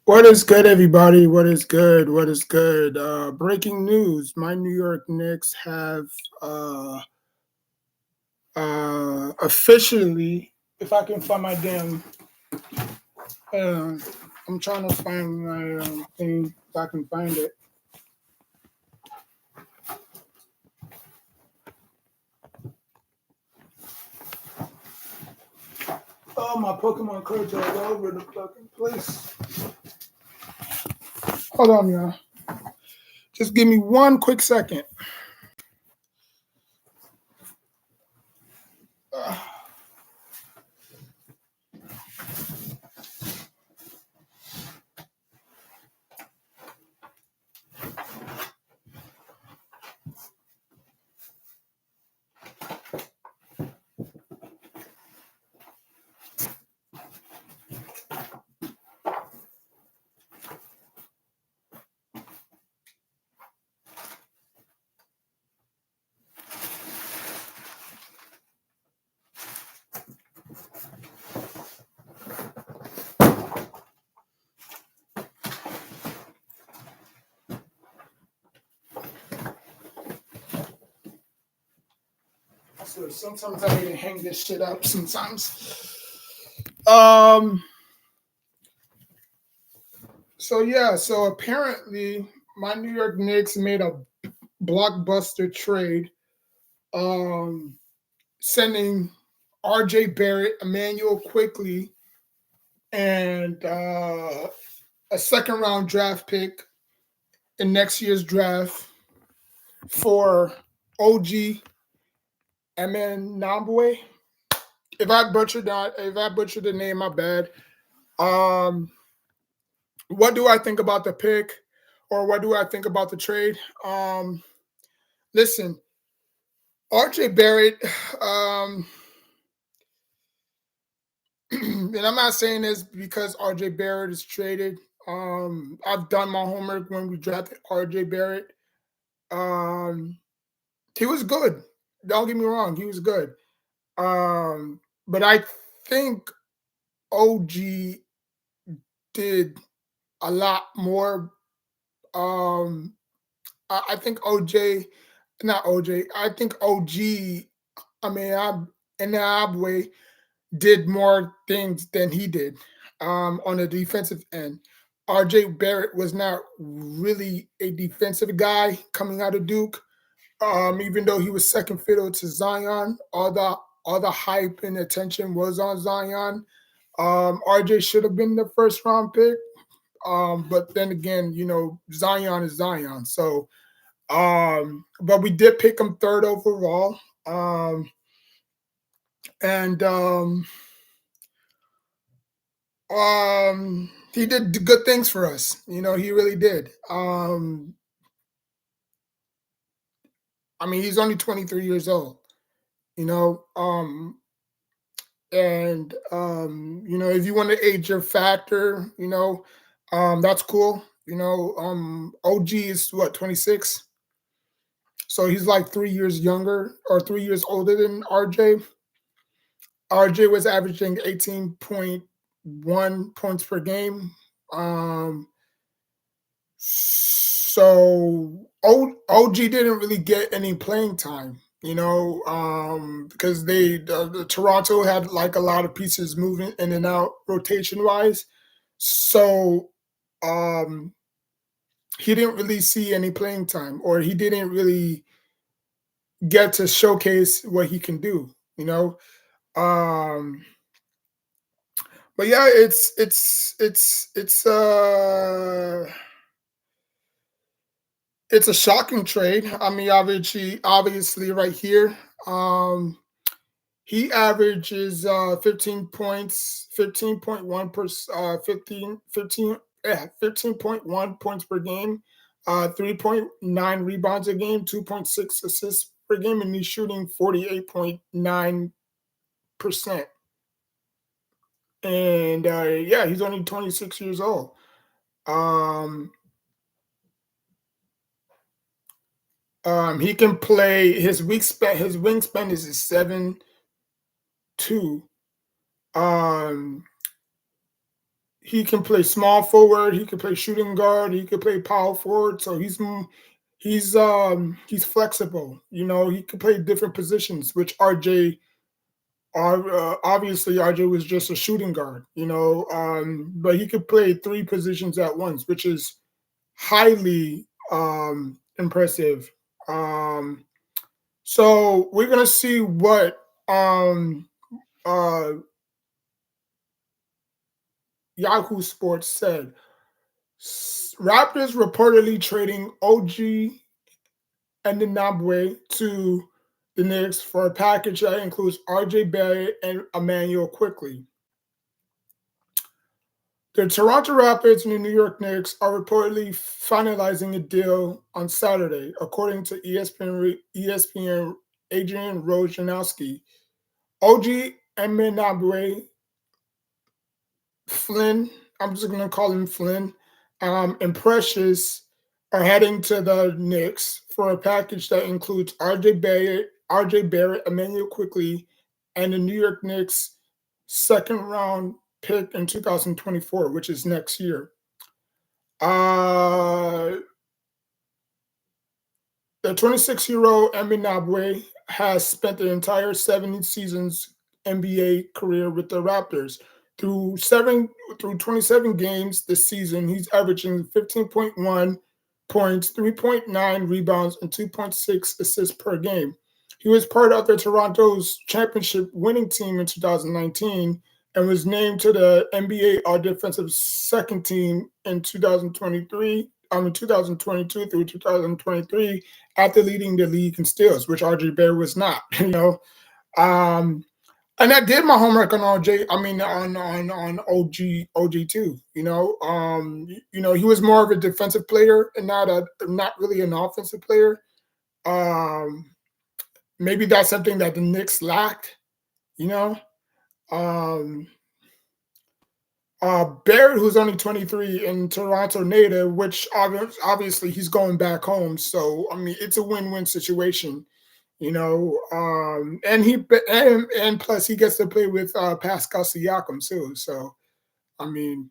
What is good, everybody? What is good? What is good? Breaking news: my New York Knicks have officially, if I can find my damn, uh, I'm trying to find my thing. If I can find it. Oh, my Pokemon cards are all over the fucking place. Hold on, y'all. Just give me one quick second. So sometimes I need to hang this shit up. Sometimes. Um. So yeah. So apparently, my New York Knicks made a blockbuster trade, um, sending R.J. Barrett, Emmanuel quickly, and a second round draft pick in next year's draft for OG Nambwe. If I butchered the name, my bad. Um, what do I think about the pick, or what do I think about the trade? Listen, R.J. Barrett. And I'm not saying this because RJ Barrett is traded. I've done my homework when we drafted RJ Barrett. Um, he was good. Don't get me wrong, he was good. But I think OG did a lot more. Um, I think not OJ. I think OG. I mean, I in the way did more things than he did on the defensive end. RJ Barrett was not really a defensive guy coming out of Duke. Even though he was second fiddle to Zion, all the hype and attention was on Zion. RJ should have been the first round pick. But then again, Zion is Zion. So, but we did pick him third overall. And he did good things for us. He really did. I mean, he's only 23 years old. You know, and if you want to age your factor, that's cool. OG is what, 26, so he's like 3 years younger or 3 years older than RJ. RJ was averaging 18.1 points per game. So OG didn't really get any playing time, because the Toronto had like a lot of pieces moving in and out rotation wise. So um, he didn't really see any playing time, or he didn't really get to showcase what he can do, you know. Um, but yeah, it's a shocking trade. I mean, obviously, right here, um, he averages 15 points, 15.1 per, 15.1 points per game, 3.9 rebounds a game, 2.6 assists per game, and he's shooting 48.9%. And yeah, he's only 26 years old. Um, he can play. His wingspan is 7'2". Um, he can play small forward, he can play shooting guard, he can play power forward. So he's flexible. He can play different positions, which obviously RJ was just a shooting guard. But he could play three positions at once, which is highly impressive. Um, so we're gonna see what uh, Yahoo Sports said. Raptors reportedly trading OG and Nabwe to the Knicks for a package that includes RJ Barrett and Emmanuel Quickly. The Toronto Raptors and the New York Knicks are reportedly finalizing a deal on Saturday, according to ESPN Adrian Wojnarowski. OG Anunoby Flynn, I'm just going to call him Flynn, and Precious are heading to the Knicks for a package that includes RJ Barrett, Emmanuel Quickly, and the New York Knicks second round pick in 2024, which is next year. Uh, the 26-year-old Anunoby has spent the entire 70 seasons NBA career with the Raptors. Through 27 games this season, he's averaging 15.1 points, 3.9 rebounds, and 2.6 assists per game. He was part of the Toronto's championship winning team in 2019 and was named to the NBA All Defensive Second Team in 2022 through 2023 after leading the league in steals, which RJ Barrett was not. Um, and I did my homework on OJ. I mean, on OG too. He was more of a defensive player and not really an offensive player. Um, Maybe that's something that the Knicks lacked. You know, um, Barrett, who's only 23 and Toronto native, which obviously he's going back home. So I mean, it's a win-win situation. And plus he gets to play with Pascal Siakam too. So I mean,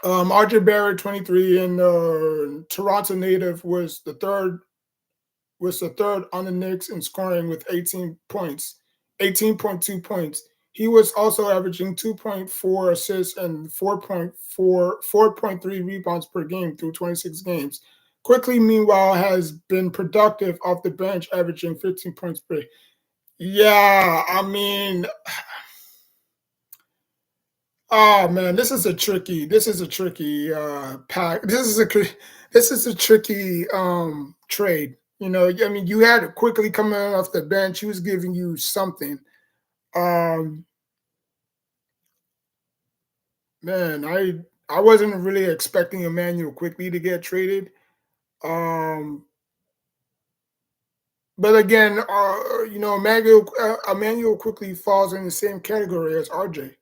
RJ Barrett, 23, and Toronto native was the third on the Knicks in scoring with 18 points, 18.2 points. He was also averaging 2.4 assists and 4.3 rebounds per game through 26 games. Quickly, meanwhile, has been productive off the bench, averaging 15 points per. Yeah, I mean, oh man, this is a tricky pack. This is a tricky trade. I mean, you had it quickly coming off the bench. He was giving you something. Um, Man, I wasn't really expecting Emmanuel Quickly to get traded. Um, but again, Emmanuel Quickly falls in the same category as RJ.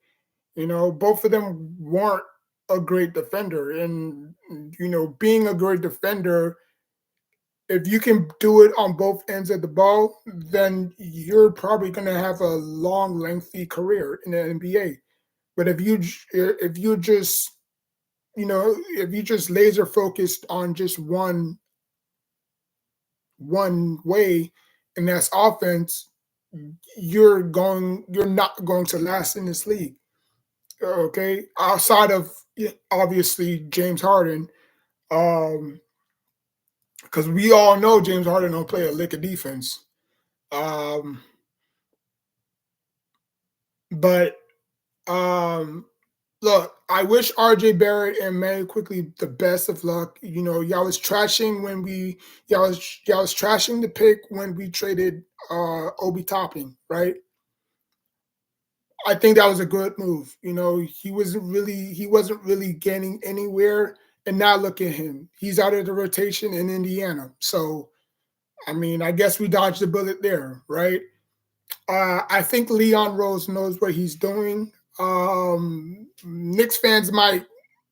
Both of them weren't a great defender, and being a great defender, if you can do it on both ends of the ball, then you're probably going to have a long, lengthy career in the NBA. But if you just laser focused on just one way, and that's offense, you're not going to last in this league. Okay, outside of obviously James Harden, um, because we all know James Harden don't play a lick of defense. Um, but look, I wish RJ Barrett and Manny Quickly the best of luck. Y'all was trashing the pick when we traded Obi Topping, right? I think that was a good move. He wasn't really getting anywhere, and now look at him. He's out of the rotation in Indiana. So I mean, I guess we dodged a bullet there, right? I think Leon Rose knows what he's doing. Knicks fans might,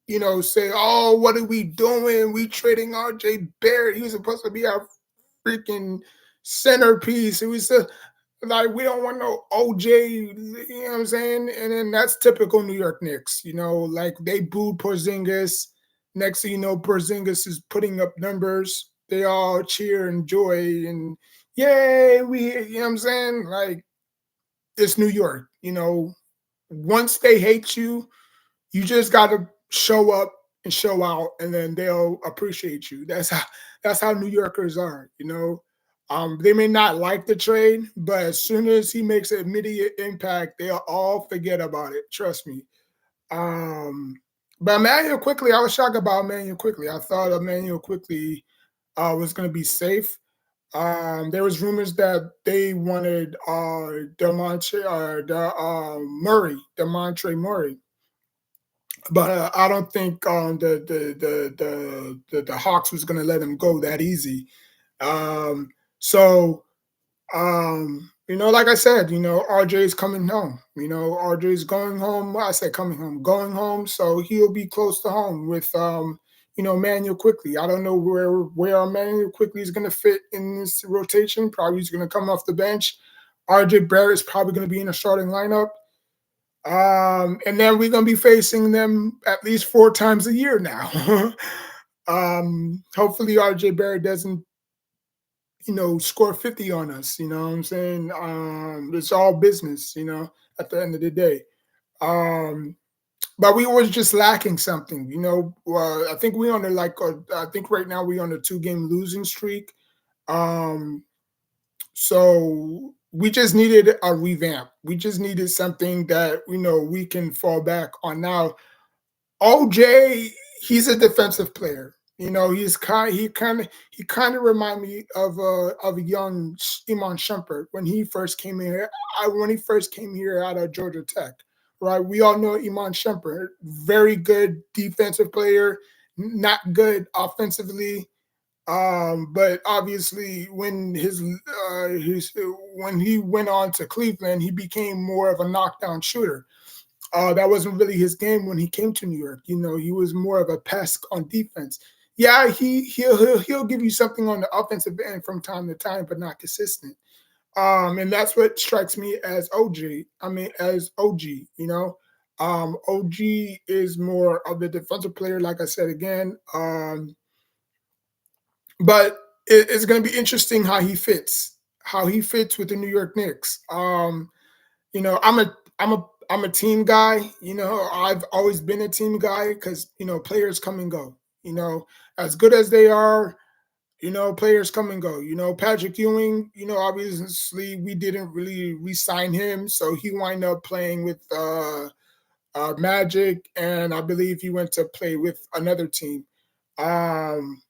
say, "Oh, what are we doing? We trading RJ Barrett. He was supposed to be our freaking centerpiece." It was Like we don't want no OJ, you know what I'm saying? And then that's typical New York Knicks, like they booed Porzingis. Next thing you know, Porzingis is putting up numbers. They all cheer and joy and yay, you know what I'm saying? Like it's New York, Once they hate you, you just gotta show up and show out, and then they'll appreciate you. That's how New Yorkers are. They may not like the trade, but as soon as he makes an immediate impact, they'll all forget about it. Trust me. Um, but Emmanuel quickly, I was shocked about Emmanuel quickly. I thought Emmanuel quickly was going to be safe. There was rumors that they wanted Demontre Murray, but I don't think the Hawks was going to let him go that easy. Um, so like I said, RJ is coming home. RJ is going home. I said coming home, going home. So he'll be close to home with Manuel quickly. I don't know where Manuel quickly is going to fit in this rotation. Probably he's going to come off the bench. RJ Barrett is probably going to be in the starting lineup. And then we're gonna be facing them at least 4 times a year now. Hopefully RJ Barrett doesn't, score 50 on us. You know what I'm saying? It's all business, at the end of the day. Um, but we was just lacking something, I think we on the I think right now we on a 2-game losing streak. Um, so we just needed a revamp. We just needed something that we can fall back on. Now, OJ, he's a defensive player. He kind of remind me of a young Iman Shumpert when he first came here. When he first came here out of Georgia Tech, right? We all know Iman Shumpert, very good defensive player, not good offensively. But obviously, when when he went on to Cleveland, he became more of a knockdown shooter. That wasn't really his game when he came to New York. He was more of a pest on defense. Yeah, he'll give you something on the offensive end from time to time, but not consistent. And that's what strikes me as OG. I mean, as OG. OG is more of the defensive player, like I said again. But it's going to be interesting how he fits with the New York Knicks. I'm a team guy. I've always been a team guy because players come and go. As good as they are, players come and go. Patrick Ewing. Obviously we didn't really re-sign him, so he wound up playing with Magic, and I believe he went to play with another team. Um,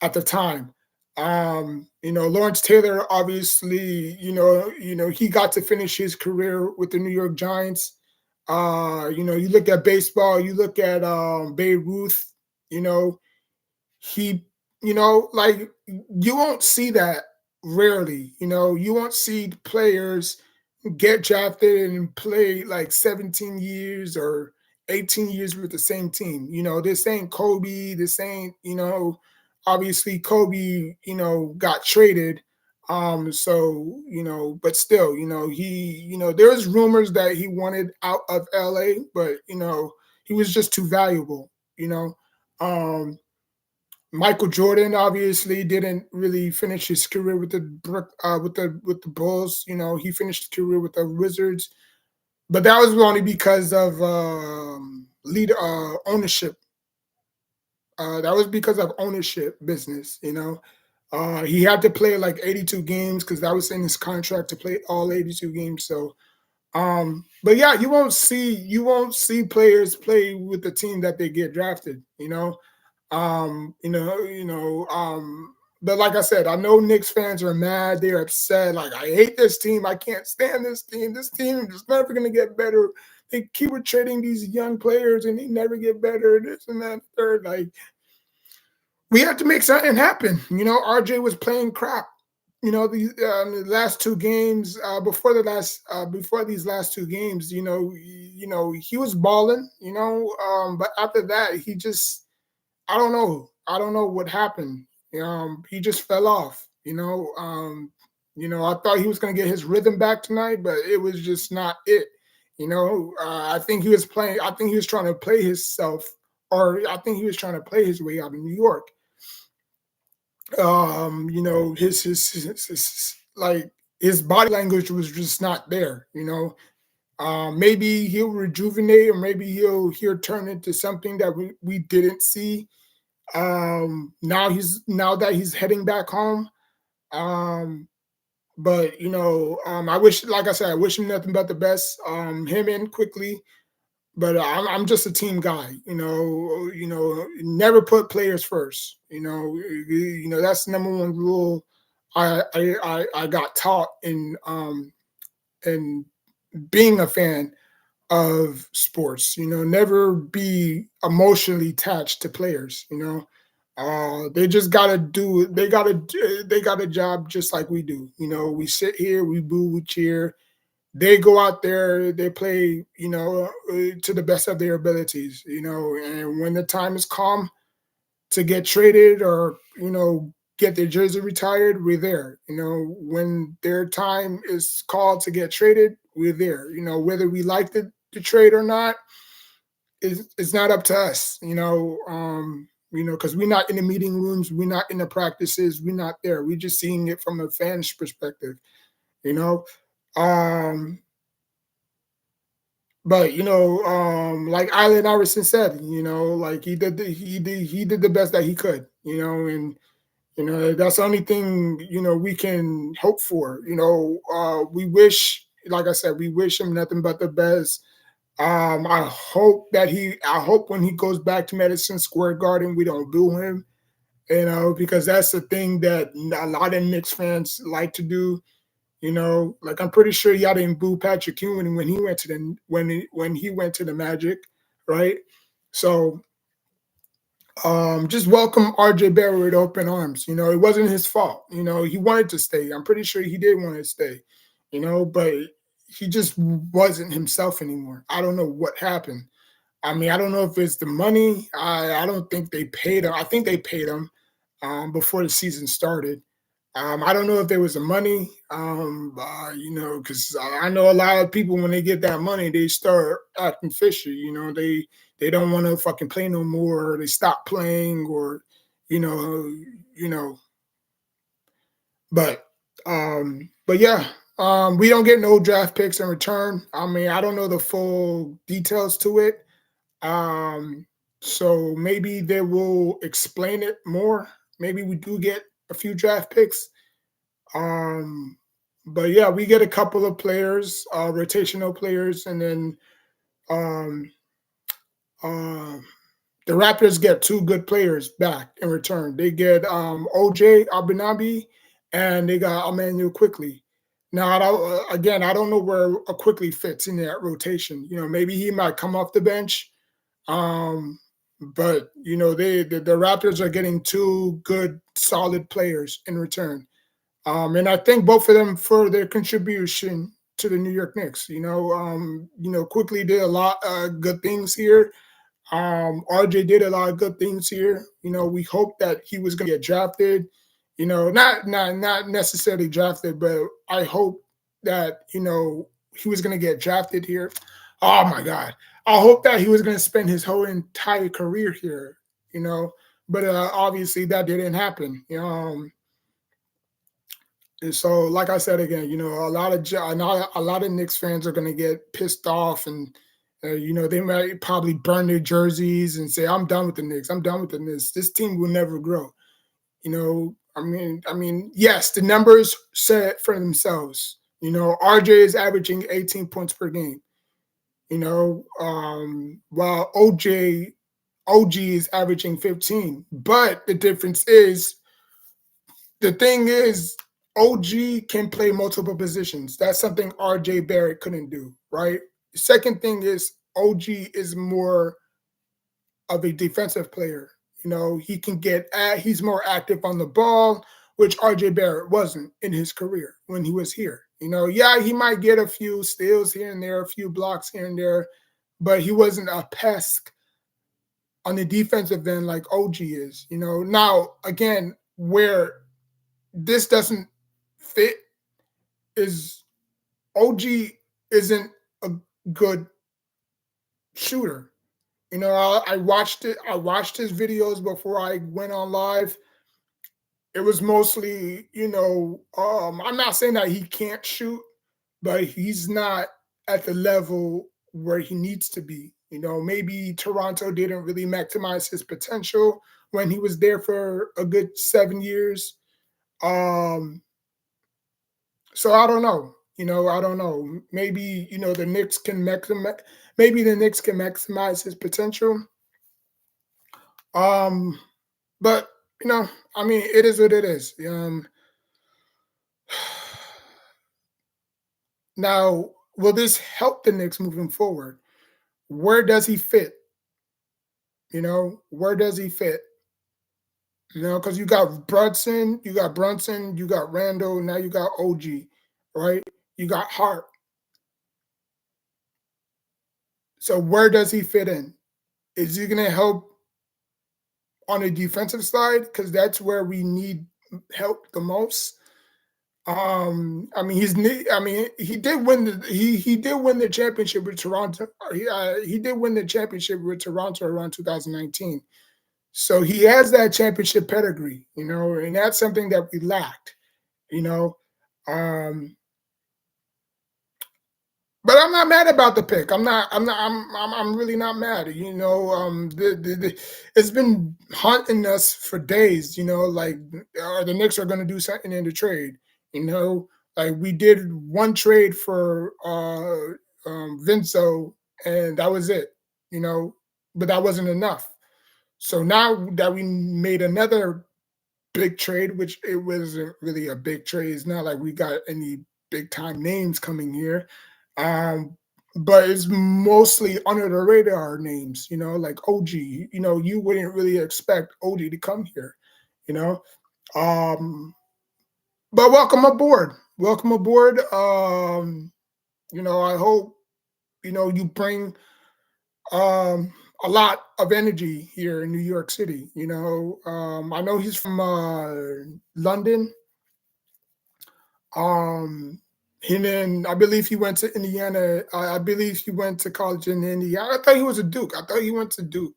at the time. Lawrence Taylor, obviously, he got to finish his career with the New York Giants. You look at baseball, you look at Babe Ruth, you know, he, like you won't see that rarely. You won't see players get drafted and play like 17 years or 18 years with the same team. This ain't Kobe. This ain't, obviously Kobe, got traded. But still, there's rumors that he wanted out of LA, but he was just too valuable, you know. Um, Michael Jordan obviously didn't really finish his career with the Bulls. He finished his career with the Wizards, but that was only because of lead ownership. That was because of ownership business. He had to play like 82 games because that was in his contract to play all 82 games. So, but yeah, you won't see players play with the team that they get drafted. Um, you know, you know, um, but like I said, I know Knicks fans are mad. They're upset. Like, I hate this team. I can't stand this team. This team is never going to get better. They keep trading these young players and they never get better. This and that, third. Like, we had to make something happen. RJ was playing crap. The last 2 games before these last 2 games, he was balling. But after that, he just I don't know. I don't know what happened. He just fell off. I thought he was going to get his rhythm back tonight, but it was just not it. I think he was playing. I think he was trying to play himself, or I think he was trying to play his way out of New York. Like his body language was just not there. Maybe he'll rejuvenate, or maybe he'll turn into something that we didn't see. Now that he's heading back home. Um, but I wish, like I said, I wish him nothing but the best. Him and quickly, but I'm just a team guy. Never put players first. That's the number one rule I got taught in being a fan of sports. Never be emotionally attached to players. They just gotta do. They got a job just like we do. We sit here, we boo, we cheer. They go out there, they play. To the best of their abilities. And when the time is come to get traded, or get their jersey retired, we're there. When their time is called to get traded, we're there. Whether we like the trade or not, it's not up to us. Because we're not in the meeting rooms, we're not in the practices, we're not there. We're just seeing it from a fan's perspective. You know, um, but like Allen Iverson said, like he did the best that he could. And that's the only thing we can hope for. We wish, like I said, we wish him nothing but the best. I hope when he goes back to Madison Square Garden, we don't boo him, because that's the thing that a lot of Knicks fans like to do. Like I'm pretty sure y'all didn't boo Patrick Ewing when he went to the Magic, right? So just welcome RJ Barrett with open arms. It wasn't his fault. He wanted to stay. I'm pretty sure he did want to stay. But he just wasn't himself anymore. I don't know what happened. I mean, I don't know if it's the money. I don't think they paid him. I think they paid him before the season started. I don't know if there was the money, because I know a lot of people when they get that money, they start acting fishy. They don't want to fucking play no more. Or they stop playing, or you know, you know. But yeah, we don't get no draft picks in return. I mean, I don't know the full details to it. Um, so maybe they will explain it more. Maybe we do get a few draft picks. Um, but yeah, we get a couple of players, rotational players, and then um, uh, the Raptors get two good players back in return. They get OJ Abinabi, and they got Emmanuel Quickly. Now, I don't know where a Quickly fits in that rotation. Maybe he might come off the bench. But the Raptors are getting two good, solid players in return. And I thank both of them for their contribution to the New York Knicks. Quickly did a lot of good things here. RJ did a lot of good things here. We hope that he was going to get drafted. Not necessarily drafted, but I hope that he was going to get drafted here. Oh my God, I hope that he was going to spend his whole entire career here. But obviously that didn't happen. And so, like I said again, a lot of Knicks fans are going to get pissed off, and they might probably burn their jerseys and say, "I'm done with the Knicks. I'm done with the Knicks. This team will never grow." Yes, the numbers say it for themselves. RJ is averaging 18 points per game. While OG is averaging 15. But the difference is, the thing is, OG can play multiple positions. That's something RJ Barrett couldn't do, right? The second thing is OG is more of a defensive player. He can he's more active on the ball, which RJ Barrett wasn't in his career when he was here. Yeah, he might get a few steals here and there, a few blocks here and there, but he wasn't a pest on the defensive end like OG is. Now again, where this doesn't fit is OG isn't a good shooter. I watched it. I watched his videos before I went on live. It was mostly, I'm not saying that he can't shoot, but he's not at the level where he needs to be. Maybe Toronto didn't really maximize his potential when he was there for a good 7 years. Um, so I don't know. I don't know. Maybe the Knicks can maximize. Maybe the Knicks can maximize his potential. Um, but I mean, it is what it is. Now, will this help the Knicks moving forward? Where does he fit? Where does he fit? Because you got Brunson, you got Randall, now you got OG, right? You got Hart. So where does he fit in? Is he going to help on the defensive side? Because that's where we need help the most. I mean, he did win he did win the championship with Toronto. He did win the championship with Toronto around 2019. So he has that championship pedigree, and that's something that we lacked, you know. Um, but I'm not mad about the pick. I'm really not mad. It's been haunting us for days. Like the Knicks are going to do something in the trade. Like we did one trade for Vinso, and that was it. But that wasn't enough. So now that we made another big trade, which it wasn't really a big trade. It's not like we got any big time names coming here. But it's mostly under the radar names, like OG. You wouldn't really expect OG to come here, you know. Um, but welcome aboard. Welcome aboard. I hope you bring a lot of energy here in New York City. I know he's from London. And then I believe he went to Indiana. I believe he went to college in Indiana. I thought he was a Duke. I thought he went to Duke.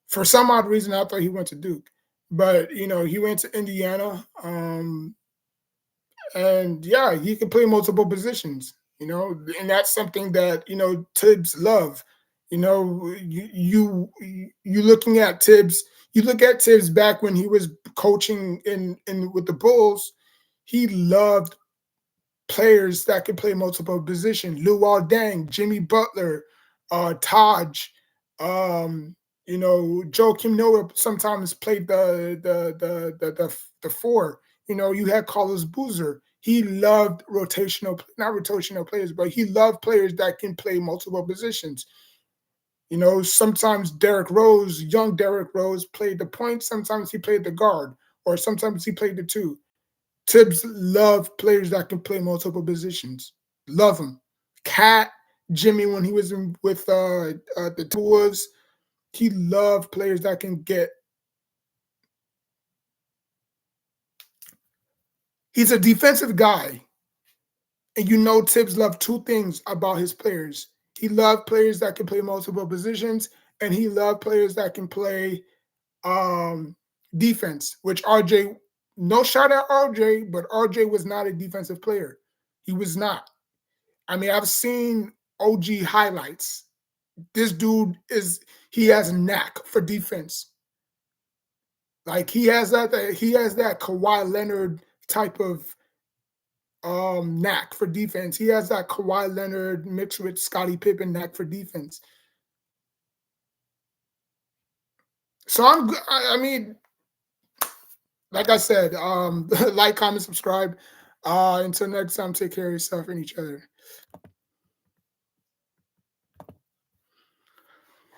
For some odd reason, I thought he went to Duke. But he went to Indiana. And yeah, he can play multiple positions. And that's something that Tibbs love. You looking at Tibbs. You look at Tibbs back when he was coaching in with the Bulls. He loved players that can play multiple positions. Luol Deng, Jimmy Butler, Taj, Joakim Noah sometimes played the four. You had Carlos Boozer. He loved not rotational players, but he loved players that can play multiple positions. Sometimes young Derrick Rose played the point, sometimes he played the guard, or sometimes he played the two. Tibbs loved players that can play multiple positions. Love him. Cat, Jimmy, when he was with the Wolves, he loved players that can get. He's a defensive guy. And Tibbs loved two things about his players. He loved players that can play multiple positions, and he loved players that can play defense, which RJ, no shot at RJ, but RJ was not a defensive player. He was not. I mean, I've seen OG highlights. This dude he has a knack for defense. Like he has that Kawhi Leonard type of knack for defense. He has that Kawhi Leonard mixed with Scottie Pippen knack for defense. So I mean, like I said, like, comment, subscribe. Until next time, take care of yourself and each other.